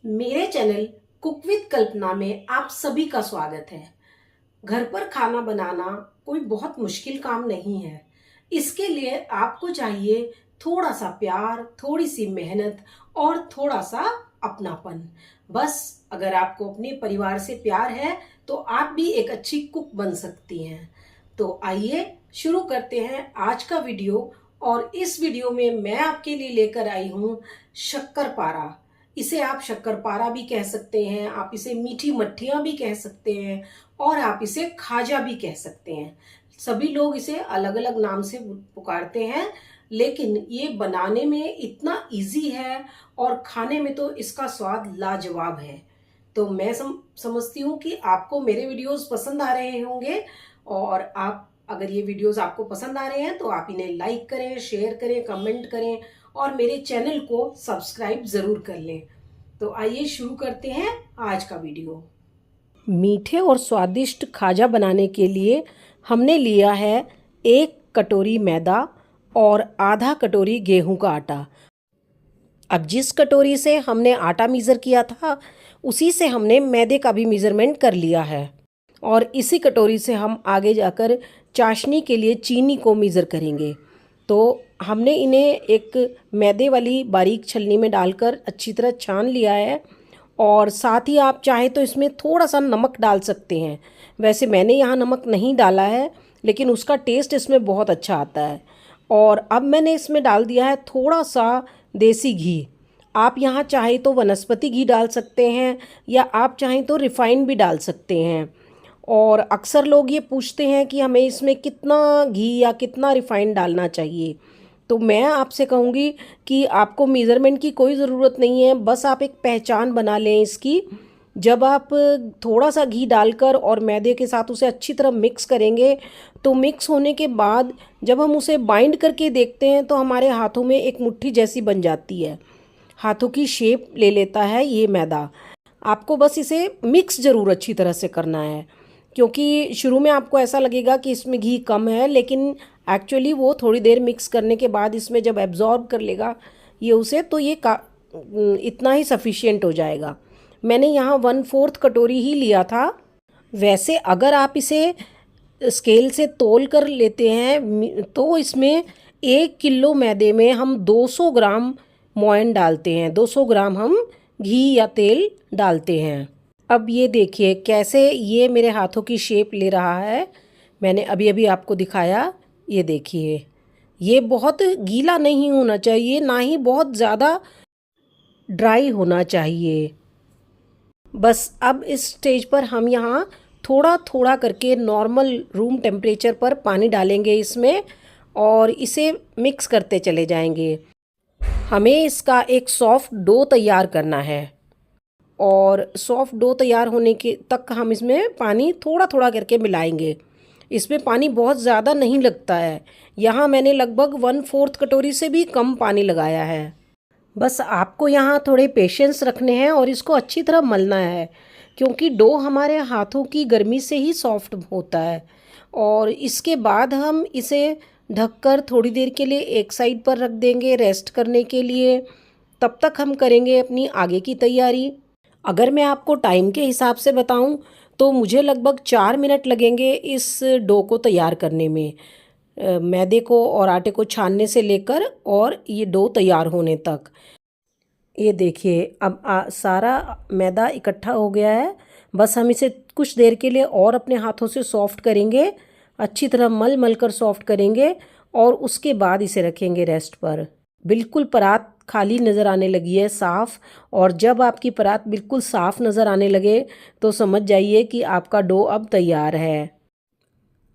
मेरे channel cook with कल्पना में आप सभी का स्वागत है। घर पर खाना बनाना कोई बहुत मुश्किल काम नहीं है। इसके लिए आपको चाहिए थोड़ा सा प्यार, थोड़ी सी मेहनत और थोड़ा सा अपनापन। बस अगर आपको अपने परिवार से प्यार है तो आप भी एक अच्छी कुक बन सकती हैं। तो आइए शुरू करते हैं आज का वीडियो। और इस वीडियो में मैं आपके लिए लेकर आई हूँ शक्करपारा। इसे आप शक्करपारा भी कह सकते हैं, आप इसे मीठी मट्ठियाँ भी कह सकते हैं और आप इसे खाजा भी कह सकते हैं। सभी लोग इसे अलग अलग नाम से पुकारते हैं, लेकिन ये बनाने में इतना इजी है और खाने में तो इसका स्वाद लाजवाब है। तो मैं समझती हूँ कि आपको मेरे वीडियोस पसंद आ रहे होंगे। और आप अगर ये वीडियोस आपको पसंद आ रहे हैं तो आप इन्हें लाइक करें, शेयर करें, कमेंट करें और मेरे चैनल को सब्सक्राइब ज़रूर कर लें। तो आइए शुरू करते हैं आज का वीडियो। मीठे और स्वादिष्ट खाजा बनाने के लिए हमने लिया है 1 कटोरी मैदा और आधा कटोरी गेहूं का आटा। अब जिस कटोरी से हमने आटा मीज़र किया था उसी से हमने मैदे का भी मेज़रमेंट कर लिया है। और इसी कटोरी से हम आगे जाकर चाशनी के लिए चीनी को मेज़र करेंगे। तो हमने इन्हें एक मैदे वाली बारीक छलनी में डालकर अच्छी तरह छान लिया है। और साथ ही आप चाहे तो इसमें थोड़ा सा नमक डाल सकते हैं। वैसे मैंने यहाँ नमक नहीं डाला है, लेकिन उसका टेस्ट इसमें बहुत अच्छा आता है। और अब मैंने इसमें डाल दिया है थोड़ा सा देसी घी। आप यहाँ चाहे तो वनस्पति घी डाल सकते हैं या आप चाहें तो रिफ़ाइंड भी डाल सकते हैं। और अक्सर लोग ये पूछते हैं कि हमें इसमें कितना घी या कितना रिफ़ाइंड डालना चाहिए। तो मैं आपसे कहूँगी कि आपको मेज़रमेंट की कोई ज़रूरत नहीं है, बस आप एक पहचान बना लें इसकी। जब आप थोड़ा सा घी डालकर और मैदे के साथ उसे अच्छी तरह मिक्स करेंगे तो मिक्स होने के बाद जब हम उसे बाइंड करके देखते हैं तो हमारे हाथों में एक मुट्ठी जैसी बन जाती है, हाथों की शेप ले लेता है ये मैदा। आपको बस इसे मिक्स ज़रूर अच्छी तरह से करना है, क्योंकि शुरू में आपको ऐसा लगेगा कि इसमें घी कम है, लेकिन एक्चुअली वो थोड़ी देर मिक्स करने के बाद इसमें जब एब्जॉर्ब कर लेगा ये उसे, तो ये इतना ही सफिशिएंट हो जाएगा। मैंने यहाँ 1/4 कटोरी ही लिया था। वैसे अगर आप इसे स्केल से तोल कर लेते हैं तो इसमें 1 किलो मैदे में हम 200 ग्राम मोयन डालते हैं, 200 ग्राम हम घी या तेल डालते हैं। अब ये देखिए कैसे ये मेरे हाथों की शेप ले रहा है। मैंने अभी अभी आपको दिखाया, ये देखिए। ये बहुत गीला नहीं होना चाहिए, ना ही बहुत ज़्यादा ड्राई होना चाहिए। बस अब इस स्टेज पर हम यहाँ थोड़ा थोड़ा करके नॉर्मल रूम टेम्परेचर पर पानी डालेंगे इसमें और इसे मिक्स करते चले जाएंगे। हमें इसका एक सॉफ्ट डो तैयार करना है और सॉफ्ट डो तैयार होने के तक हम इसमें पानी थोड़ा थोड़ा करके मिलाएंगे। इसमें पानी बहुत ज़्यादा नहीं लगता है। यहाँ मैंने लगभग 1/4 कटोरी से भी कम पानी लगाया है। बस आपको यहाँ थोड़े पेशेंस रखने हैं और इसको अच्छी तरह मलना है, क्योंकि डो हमारे हाथों की गर्मी से ही सॉफ्ट होता है। और इसके बाद हम इसे ढककर थोड़ी देर के लिए एक साइड पर रख देंगे रेस्ट करने के लिए। तब तक हम करेंगे अपनी आगे की तैयारी। अगर मैं आपको टाइम के हिसाब से बताऊं तो मुझे लगभग 4 मिनट लगेंगे इस डो को तैयार करने में, मैदे को और आटे को छानने से लेकर और ये डो तैयार होने तक। ये देखिए अब सारा मैदा इकट्ठा हो गया है। बस हम इसे कुछ देर के लिए और अपने हाथों से सॉफ्ट करेंगे, अच्छी तरह मल मल कर सॉफ्ट करेंगे और उसके बाद इसे रखेंगे रेस्ट पर। बिल्कुल परात खाली नज़र आने लगी है, साफ़। और जब आपकी परात बिल्कुल साफ़ नज़र आने लगे तो समझ जाइए कि आपका डो अब तैयार है।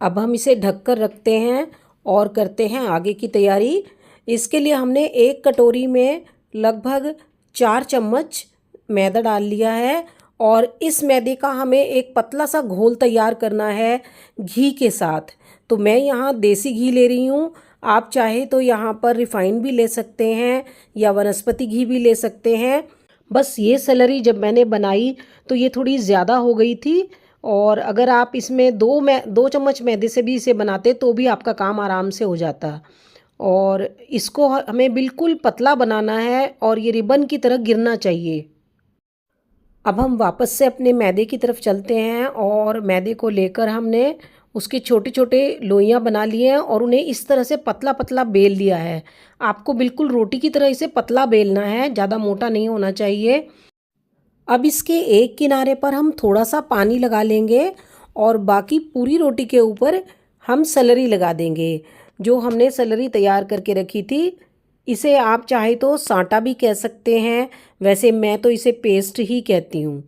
अब हम इसे ढककर रखते हैं और करते हैं आगे की तैयारी। इसके लिए हमने 1 कटोरी में लगभग 4 चम्मच मैदा डाल लिया है और इस मैदे का हमें एक पतला सा घोल तैयार करना है घी के साथ। तो मैं यहाँ देसी घी ले रही हूँ। आप चाहे तो यहाँ पर रिफ़ाइंड भी ले सकते हैं या वनस्पति घी भी ले सकते हैं। बस ये सेलरी जब मैंने बनाई तो ये थोड़ी ज़्यादा हो गई थी, और अगर आप इसमें 2 चम्मच मैदे से भी इसे बनाते तो भी आपका काम आराम से हो जाता। और इसको हमें बिल्कुल पतला बनाना है और ये रिबन की तरह गिरना चाहिए। अब हम वापस से अपने मैदे की तरफ चलते हैं और मैदे को लेकर हमने उसके छोटे छोटे लोइयाँ बना लिए हैं और उन्हें इस तरह से पतला पतला बेल लिया है। आपको बिल्कुल रोटी की तरह इसे पतला बेलना है, ज़्यादा मोटा नहीं होना चाहिए। अब इसके एक किनारे पर हम थोड़ा सा पानी लगा लेंगे और बाकी पूरी रोटी के ऊपर हम सैलरी लगा देंगे। जो हमने सैलरी तैयार करके रखी थी, इसे आप चाहे तो साँटा भी कह सकते हैं, वैसे मैं तो इसे पेस्ट ही कहती हूँ।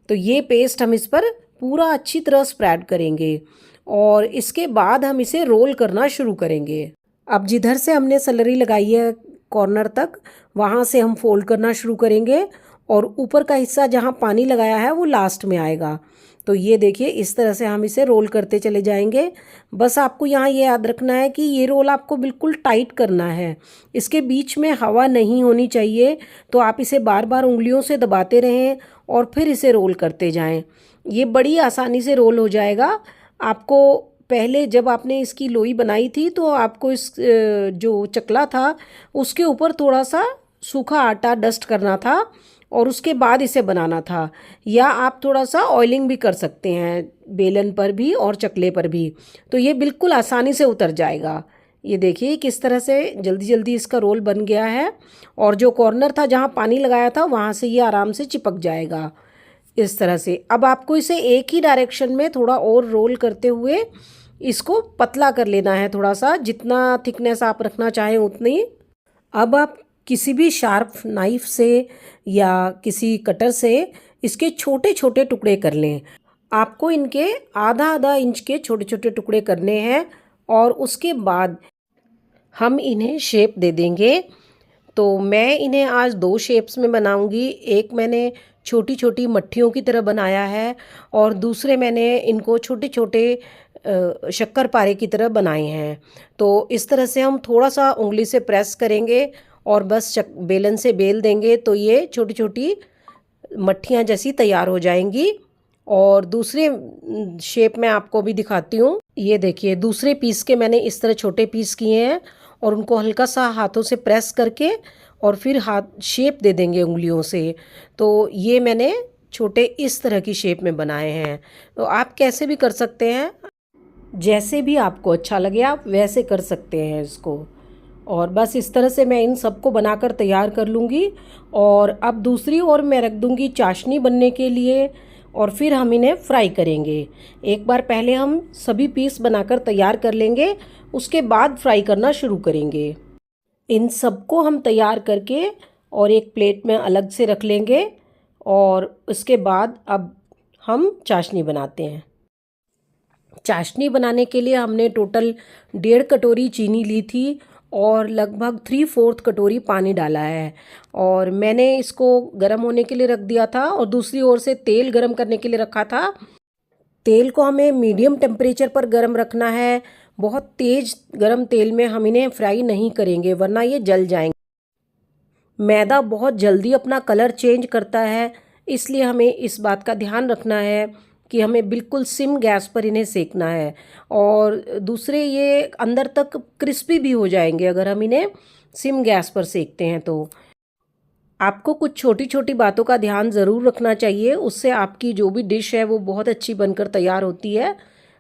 तो ये पेस्ट हम इस पर पूरा अच्छी तरह स्प्रेड करेंगे और इसके बाद हम इसे रोल करना शुरू करेंगे। अब जिधर से हमने सैलरी लगाई है कॉर्नर तक, वहाँ से हम फोल्ड करना शुरू करेंगे और ऊपर का हिस्सा जहाँ पानी लगाया है वो लास्ट में आएगा। तो ये देखिए, इस तरह से हम इसे रोल करते चले जाएंगे। बस आपको यहाँ ये याद रखना है कि ये रोल आपको बिल्कुल टाइट करना है, इसके बीच में हवा नहीं होनी चाहिए। तो आप इसे बार बार उंगलियों से दबाते रहें और फिर इसे रोल करते जाएं। ये बड़ी आसानी से रोल हो जाएगा। आपको पहले जब आपने इसकी लोई बनाई थी तो आपको इस जो चकला था उसके ऊपर थोड़ा सा सूखा आटा डस्ट करना था और उसके बाद इसे बनाना था, या आप थोड़ा सा ऑयलिंग भी कर सकते हैं बेलन पर भी और चकले पर भी। तो ये बिल्कुल आसानी से उतर जाएगा। ये देखिए किस तरह से जल्दी जल्दी इसका रोल बन गया है और जो कॉर्नर था जहाँ पानी लगाया था वहाँ से ये आराम से चिपक जाएगा इस तरह से। अब आपको इसे एक ही डायरेक्शन में थोड़ा और रोल करते हुए इसको पतला कर लेना है, थोड़ा सा, जितना थिकनेस आप रखना चाहें उतनी। अब आप किसी भी शार्प नाइफ से या किसी कटर से इसके छोटे छोटे टुकड़े कर लें। आपको इनके आधा आधा इंच के छोटे छोटे टुकड़े करने हैं और उसके बाद हम इन्हें शेप दे देंगे। तो मैं इन्हें आज दो शेप्स में बनाऊंगी। एक मैंने छोटी छोटी मट्ठियों की तरह बनाया है और दूसरे मैंने इनको छोटे छोटे शक्करपारे की तरह बनाए हैं। तो इस तरह से हम थोड़ा सा उंगली से प्रेस करेंगे और बस बेलन से बेल देंगे तो ये छोटी छोटी मट्ठियाँ जैसी तैयार हो जाएंगी। और दूसरे शेप में आपको भी दिखाती हूँ। ये देखिए, दूसरे पीस के मैंने इस तरह छोटे पीस किए हैं और उनको हल्का सा हाथों से प्रेस करके और फिर हाथ शेप दे देंगे उंगलियों से। तो ये मैंने छोटे इस तरह की शेप में बनाए हैं। तो आप कैसे भी कर सकते हैं, जैसे भी आपको अच्छा लगे आप वैसे कर सकते हैं इसको। और बस इस तरह से मैं इन सबको बनाकर तैयार कर लूँगी और अब दूसरी ओर मैं रख दूँगी चाशनी बनने के लिए और फिर हम इन्हें फ्राई करेंगे। एक बार पहले हम सभी पीस बनाकर तैयार कर लेंगे, उसके बाद फ्राई करना शुरू करेंगे। इन सबको हम तैयार करके और एक प्लेट में अलग से रख लेंगे और उसके बाद अब हम चाशनी बनाते हैं। चाशनी बनाने के लिए हमने टोटल 1.5 कटोरी चीनी ली थी और लगभग 3/4 कटोरी पानी डाला है और मैंने इसको गर्म होने के लिए रख दिया था और दूसरी ओर से तेल गर्म करने के लिए रखा था। तेल को हमें मीडियम टेम्परेचर पर गर्म रखना है। बहुत तेज़ गर्म तेल में हम इन्हें फ्राई नहीं करेंगे वरना ये जल जाएंगे। मैदा बहुत जल्दी अपना कलर चेंज करता है, इसलिए हमें इस बात का ध्यान रखना है कि हमें बिल्कुल सिम गैस पर इन्हें सेकना है। और दूसरे ये अंदर तक क्रिस्पी भी हो जाएंगे अगर हम इन्हें सिम गैस पर सेकते हैं। तो आपको कुछ छोटी छोटी बातों का ध्यान ज़रूर रखना चाहिए, उससे आपकी जो भी डिश है वो बहुत अच्छी बनकर तैयार होती है।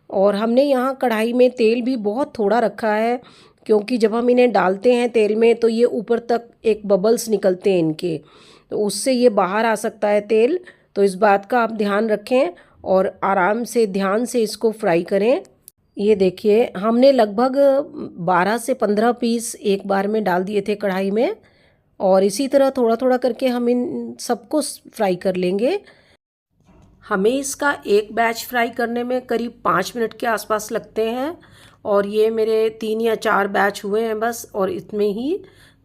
और हमने यहाँ कढ़ाई में तेल भी बहुत थोड़ा रखा है क्योंकि जब हम इन्हें डालते हैं तेल में तो ये ऊपर तक एक बबल्स निकलते हैं इनके, तो उससे ये बाहर आ सकता है तेल। तो इस बात का आप ध्यान रखें और आराम से ध्यान से इसको फ्राई करें। ये देखिए, हमने लगभग 12 से 15 पीस एक बार में डाल दिए थे कढ़ाई में और इसी तरह थोड़ा थोड़ा करके हम इन सबको फ्राई कर लेंगे। हमें इसका एक बैच फ्राई करने में करीब 5 मिनट के आसपास लगते हैं और ये मेरे 3 या 4 बैच हुए हैं बस, और इसमें ही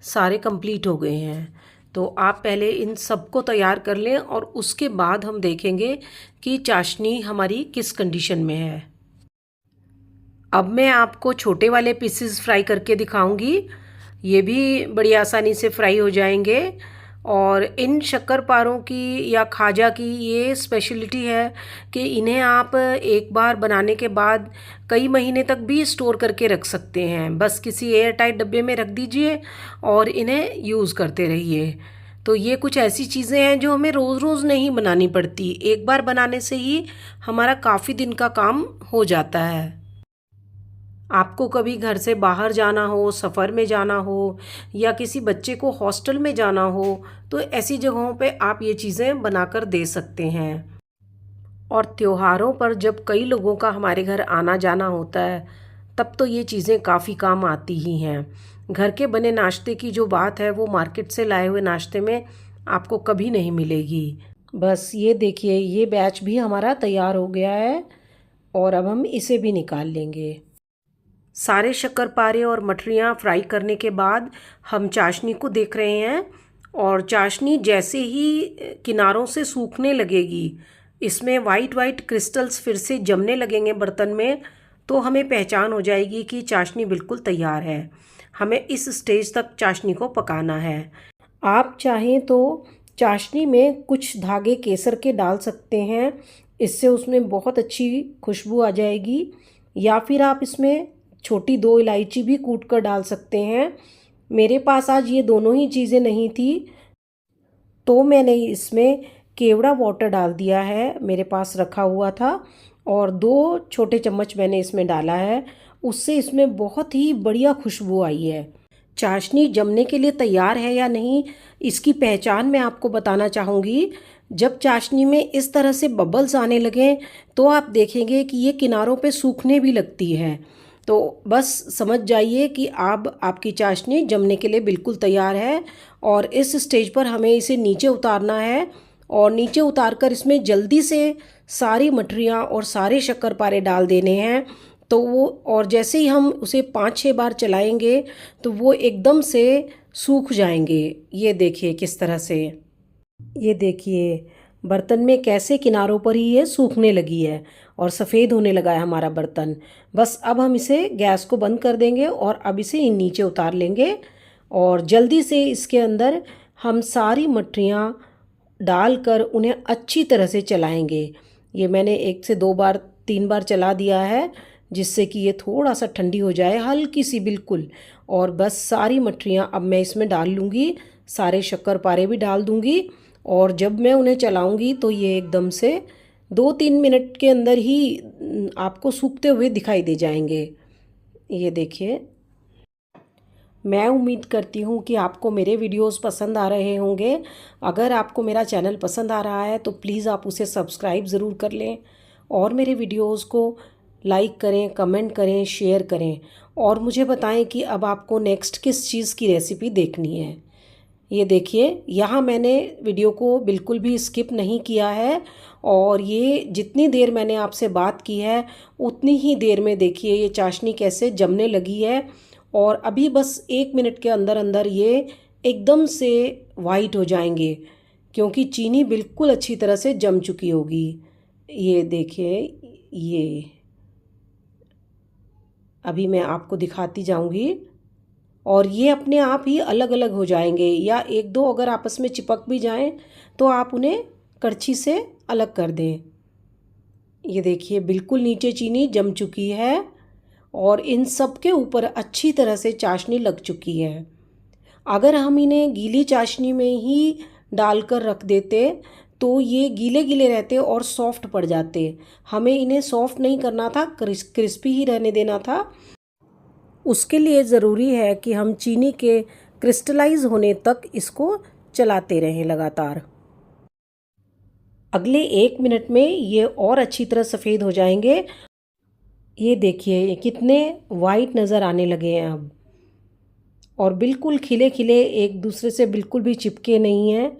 सारे कंप्लीट हो गए हैं। तो आप पहले इन सबको तैयार कर लें और उसके बाद हम देखेंगे कि चाशनी हमारी किस कंडीशन में है। अब मैं आपको छोटे वाले पीसेस फ्राई करके दिखाऊंगी। ये भी बड़ी आसानी से फ्राई हो जाएंगे। और इन शक्करपारों की या खाजा की ये स्पेशलिटी है कि इन्हें आप एक बार बनाने के बाद कई महीने तक भी स्टोर करके रख सकते हैं। बस किसी एयर टाइट डब्बे में रख दीजिए और इन्हें यूज़ करते रहिए। तो ये कुछ ऐसी चीज़ें हैं जो हमें रोज़ रोज़ नहीं बनानी पड़ती, एक बार बनाने से ही हमारा काफ़ी दिन का काम हो जाता है। आपको कभी घर से बाहर जाना हो, सफ़र में जाना हो या किसी बच्चे को हॉस्टल में जाना हो, तो ऐसी जगहों पे आप ये चीज़ें बनाकर दे सकते हैं। और त्योहारों पर जब कई लोगों का हमारे घर आना जाना होता है, तब तो ये चीज़ें काफ़ी काम आती ही हैं। घर के बने नाश्ते की जो बात है वो मार्केट से लाए हुए नाश्ते में आपको कभी नहीं मिलेगी। बस ये देखिए, ये बैच भी हमारा तैयार हो गया है और अब हम इसे भी निकाल लेंगे। सारे शक्करपारे और मठरियाँ फ्राई करने के बाद हम चाशनी को देख रहे हैं और चाशनी जैसे ही किनारों से सूखने लगेगी, इसमें वाइट वाइट क्रिस्टल्स फिर से जमने लगेंगे बर्तन में, तो हमें पहचान हो जाएगी कि चाशनी बिल्कुल तैयार है। हमें इस स्टेज तक चाशनी को पकाना है। आप चाहें तो चाशनी में कुछ धागे केसर के डाल सकते हैं, इससे उसमें बहुत अच्छी खुशबू आ जाएगी। या फिर आप इसमें छोटी 2 इलायची भी कूट कर डाल सकते हैं। मेरे पास आज ये दोनों ही चीज़ें नहीं थी, तो मैंने इसमें केवड़ा वाटर डाल दिया है, मेरे पास रखा हुआ था, और 2 छोटे चम्मच मैंने इसमें डाला है। उससे इसमें बहुत ही बढ़िया खुशबू आई है। चाशनी जमने के लिए तैयार है या नहीं, इसकी पहचान मैं आपको बताना चाहूँगी। जब चाशनी में इस तरह से बबल्स आने लगें, तो आप देखेंगे कि ये किनारों पे सूखने भी लगती है। तो बस समझ जाइए कि अब आपकी चाशनी जमने के लिए बिल्कुल तैयार है। और इस स्टेज पर हमें इसे नीचे उतारना है, और नीचे उतारकर इसमें जल्दी से सारी मठरियाँ और सारे शक्करपारे डाल देने हैं। तो वो, और जैसे ही हम उसे 5-6 बार चलाएंगे तो वो एकदम से सूख जाएंगे। ये देखिए किस तरह से, ये देखिए बर्तन में कैसे किनारों पर ही ये सूखने लगी है और सफ़ेद होने लगा है हमारा बर्तन। बस अब हम इसे गैस को बंद कर देंगे और अब इसे नीचे उतार लेंगे, और जल्दी से इसके अंदर हम सारी मठरियाँ डालकर उन्हें अच्छी तरह से चलाएंगे। ये मैंने 1 से 2 बार 3 बार चला दिया है, जिससे कि ये थोड़ा सा ठंडी हो जाए, हल्की सी बिल्कुल। और बस सारी मठरियाँ अब मैं इसमें डाल लूँगी, सारे शक्करपारे भी डाल दूँगी, और जब मैं उन्हें चलाऊँगी तो ये एकदम से 2-3 मिनट के अंदर ही आपको सूखते हुए दिखाई दे जाएंगे। ये देखिए, मैं उम्मीद करती हूँ कि आपको मेरे वीडियोस पसंद आ रहे होंगे। अगर आपको मेरा चैनल पसंद आ रहा है तो प्लीज़ आप उसे सब्सक्राइब ज़रूर कर लें, और मेरे वीडियोस को लाइक करें, कमेंट करें, शेयर करें, और मुझे बताएं कि अब आपको नेक्स्ट किस चीज़ की रेसिपी देखनी है। ये देखिए, यहाँ मैंने वीडियो को बिल्कुल भी स्किप नहीं किया है, और ये जितनी देर मैंने आपसे बात की है उतनी ही देर में देखिए ये चाशनी कैसे जमने लगी है। और अभी बस 1 मिनट के अंदर अंदर ये एकदम से वाइट हो जाएंगे, क्योंकि चीनी बिल्कुल अच्छी तरह से जम चुकी होगी। ये देखिए, ये अभी मैं आपको दिखाती जाऊंगी, और ये अपने आप ही अलग अलग हो जाएंगे, या 1-2 अगर आपस में चिपक भी जाएं तो आप उन्हें कड़छी से अलग कर दें। ये देखिए, बिल्कुल नीचे चीनी जम चुकी है और इन सब के ऊपर अच्छी तरह से चाशनी लग चुकी है। अगर हम इन्हें गीली चाशनी में ही डालकर रख देते तो ये गीले गीले रहते और सॉफ्ट पड़ जाते। हमें इन्हें सॉफ्ट नहीं करना था, क्रिस्पी ही रहने देना था। उसके लिए ज़रूरी है कि हम चीनी के क्रिस्टलाइज होने तक इसको चलाते रहें लगातार। अगले 1 मिनट में ये और अच्छी तरह सफ़ेद हो जाएंगे। ये देखिए, ये कितने वाइट नज़र आने लगे हैं अब, और बिल्कुल खिले खिले, एक दूसरे से बिल्कुल भी चिपके नहीं हैं।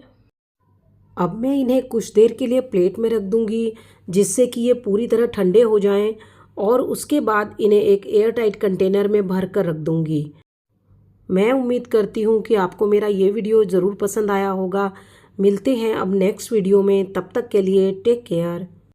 अब मैं इन्हें कुछ देर के लिए प्लेट में रख दूंगी, जिससे कि ये पूरी तरह ठंडे हो जाएं, और उसके बाद इन्हें एक एयर टाइट कंटेनर में भर कर रख दूंगी। मैं उम्मीद करती हूँ कि आपको मेरा ये वीडियो ज़रूर पसंद आया होगा। मिलते हैं अब नेक्स्ट वीडियो में, तब तक के लिए टेक केयर।